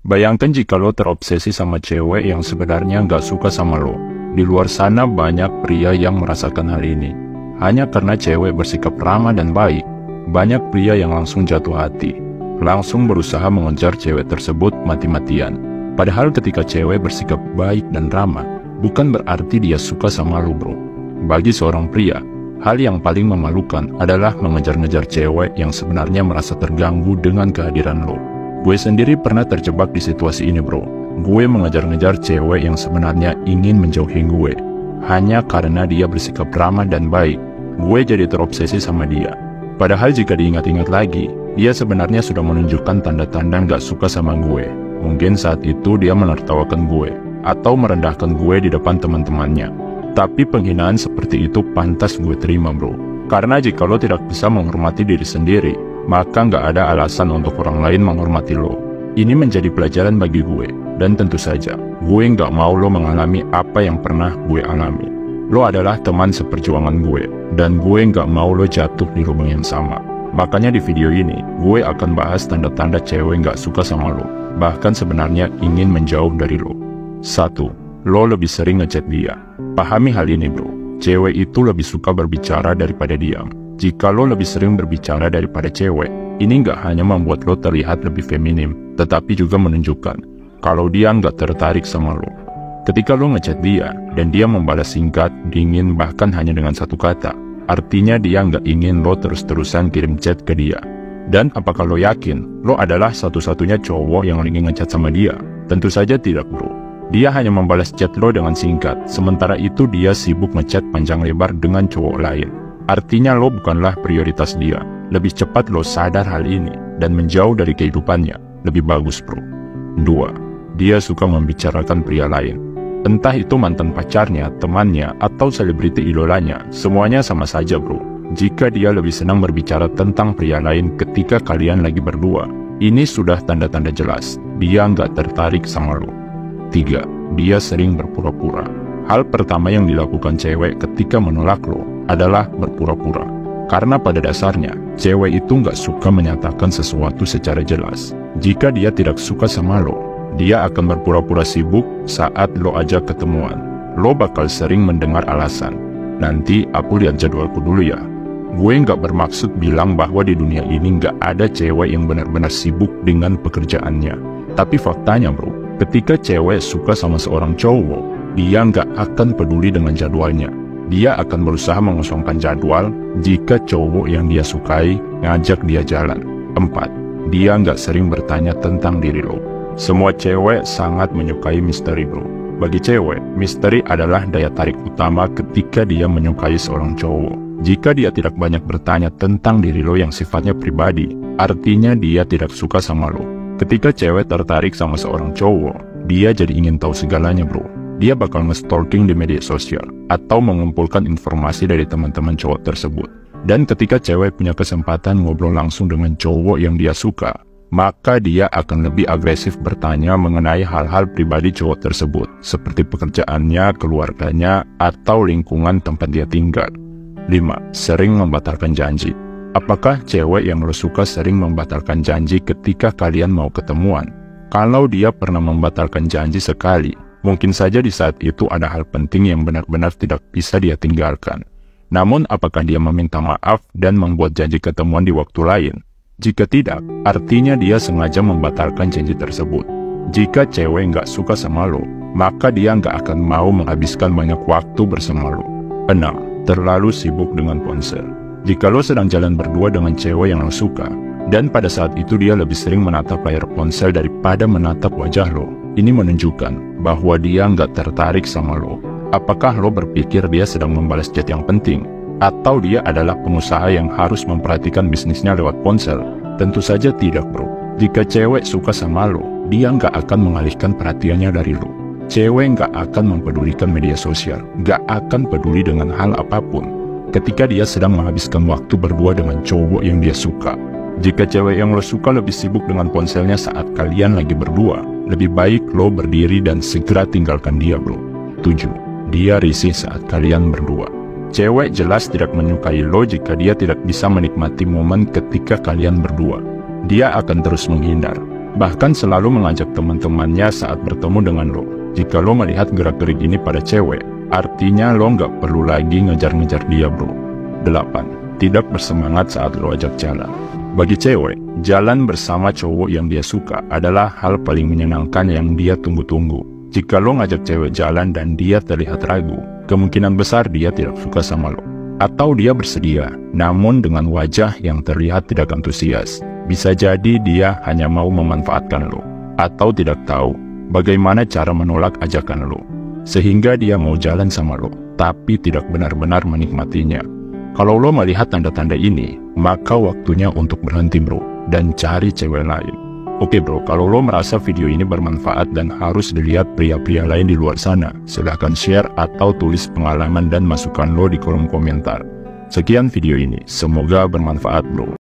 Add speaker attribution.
Speaker 1: Bayangkan jika lo terobsesi sama cewek yang sebenarnya nggak suka sama lo. Di luar sana banyak pria yang merasakan hal ini. Hanya karena cewek bersikap ramah dan baik, banyak pria yang langsung jatuh hati, langsung berusaha mengejar cewek tersebut mati-matian. Padahal ketika cewek bersikap baik dan ramah, bukan berarti dia suka sama lo bro. Bagi seorang pria, hal yang paling memalukan adalah mengejar-ngejar cewek yang sebenarnya merasa terganggu dengan kehadiran lo. Gue sendiri pernah terjebak di situasi ini bro. Gue mengejar-ngejar cewek yang sebenarnya ingin menjauhi gue. Hanya karena dia bersikap ramah dan baik, gue jadi terobsesi sama dia. Padahal jika diingat-ingat lagi, dia sebenarnya sudah menunjukkan tanda-tanda gak suka sama gue. Mungkin saat itu dia menertawakan gue, atau merendahkan gue di depan teman-temannya. Tapi penghinaan seperti itu pantas gue terima bro. Karena jika lo tidak bisa menghormati diri sendiri, maka nggak ada alasan untuk orang lain menghormati lo. Ini menjadi pelajaran bagi gue, dan tentu saja, gue nggak mau lo mengalami apa yang pernah gue alami. Lo adalah teman seperjuangan gue, dan gue nggak mau lo jatuh di lubang yang sama. Makanya di video ini, gue akan bahas tanda-tanda cewek nggak suka sama lo, bahkan sebenarnya ingin menjauh dari lo. 1. Lo lebih sering ngechat dia. Pahami hal ini bro, cewek itu lebih suka berbicara daripada diam. Jika lo lebih sering berbicara daripada cewek, ini nggak hanya membuat lo terlihat lebih feminim, tetapi juga menunjukkan kalau dia nggak tertarik sama lo. Ketika lo ngechat dia, dan dia membalas singkat, dingin, bahkan hanya dengan satu kata, artinya dia nggak ingin lo terus-terusan kirim chat ke dia. Dan apakah lo yakin, lo adalah satu-satunya cowok yang lagi ngechat sama dia? Tentu saja tidak bro. Dia hanya membalas chat lo dengan singkat, sementara itu dia sibuk ngechat panjang lebar dengan cowok lain. Artinya lo bukanlah prioritas dia. Lebih cepat lo sadar hal ini dan menjauh dari kehidupannya. Lebih bagus bro. 2. Dia suka membicarakan pria lain. Entah itu mantan pacarnya, temannya, atau selebriti idolanya, semuanya sama saja bro. Jika dia lebih senang berbicara tentang pria lain ketika kalian lagi berdua, ini sudah tanda-tanda jelas. Dia nggak tertarik sama lo. 3. Dia sering berpura-pura. Hal pertama yang dilakukan cewek ketika menolak lo adalah berpura-pura. Karena pada dasarnya, cewek itu nggak suka menyatakan sesuatu secara jelas. Jika dia tidak suka sama lo, dia akan berpura-pura sibuk saat lo ajak ketemuan. Lo bakal sering mendengar alasan, nanti aku lihat jadwalku dulu ya. Gue nggak bermaksud bilang bahwa di dunia ini nggak ada cewek yang benar-benar sibuk dengan pekerjaannya. Tapi faktanya bro, ketika cewek suka sama seorang cowok, dia nggak akan peduli dengan jadwalnya. Dia akan berusaha mengosongkan jadwal jika cowok yang dia sukai ngajak dia jalan. 4. Dia nggak sering bertanya tentang diri lo. Semua cewek sangat menyukai misteri bro. Bagi cewek, misteri adalah daya tarik utama ketika dia menyukai seorang cowok. Jika dia tidak banyak bertanya tentang diri lo yang sifatnya pribadi, artinya dia tidak suka sama lo. Ketika cewek tertarik sama seorang cowok, dia jadi ingin tahu segalanya bro. Dia bakal nge-stalking di media sosial, atau mengumpulkan informasi dari teman-teman cowok tersebut. Dan ketika cewek punya kesempatan ngobrol langsung dengan cowok yang dia suka, maka dia akan lebih agresif bertanya mengenai hal-hal pribadi cowok tersebut, seperti pekerjaannya, keluarganya, atau lingkungan tempat dia tinggal. 5. Sering membatalkan janji. Apakah cewek yang lo suka sering membatalkan janji ketika kalian mau ketemuan? Kalau dia pernah membatalkan janji sekali, mungkin saja di saat itu ada hal penting yang benar-benar tidak bisa dia tinggalkan. Namun apakah dia meminta maaf dan membuat janji ketemuan di waktu lain? Jika tidak, artinya dia sengaja membatalkan janji tersebut. Jika cewek nggak suka sama lo, maka dia nggak akan mau menghabiskan banyak waktu bersama lo. 6. Terlalu sibuk dengan ponsel. Jika lo sedang jalan berdua dengan cewek yang lo suka, dan pada saat itu dia lebih sering menatap layar ponsel daripada menatap wajah lo, ini menunjukkan bahwa dia nggak tertarik sama lo. Apakah lo berpikir dia sedang membalas chat yang penting? Atau dia adalah pengusaha yang harus memperhatikan bisnisnya lewat ponsel? Tentu saja tidak bro. Jika cewek suka sama lo, dia nggak akan mengalihkan perhatiannya dari lo. Cewek nggak akan mempedulikan media sosial, nggak akan peduli dengan hal apapun ketika dia sedang menghabiskan waktu berdua dengan cowok yang dia suka. Jika cewek yang lo suka lebih sibuk dengan ponselnya saat kalian lagi berdua, lebih baik lo berdiri dan segera tinggalkan dia bro. 7. Dia risih saat kalian berdua. Cewek jelas tidak menyukai lo jika dia tidak bisa menikmati momen ketika kalian berdua. Dia akan terus menghindar. Bahkan selalu mengajak teman-temannya saat bertemu dengan lo. Jika lo melihat gerak-gerik ini pada cewek, artinya lo nggak perlu lagi ngejar-ngejar dia bro. 8. Tidak bersemangat saat lo ajak jalan. Bagi cewek, jalan bersama cowok yang dia suka adalah hal paling menyenangkan yang dia tunggu-tunggu. Jika lo ngajak cewek jalan dan dia terlihat ragu, kemungkinan besar dia tidak suka sama lo. Atau dia bersedia, namun dengan wajah yang terlihat tidak antusias. Bisa jadi dia hanya mau memanfaatkan lo, atau tidak tahu bagaimana cara menolak ajakan lo. Sehingga dia mau jalan sama lo, tapi tidak benar-benar menikmatinya. Kalau lo melihat tanda-tanda ini, maka waktunya untuk berhenti bro, dan cari cewek lain. Oke bro, kalau lo merasa video ini bermanfaat dan harus dilihat pria-pria lain di luar sana, silahkan share atau tulis pengalaman dan masukan lo di kolom komentar. Sekian video ini, semoga bermanfaat bro.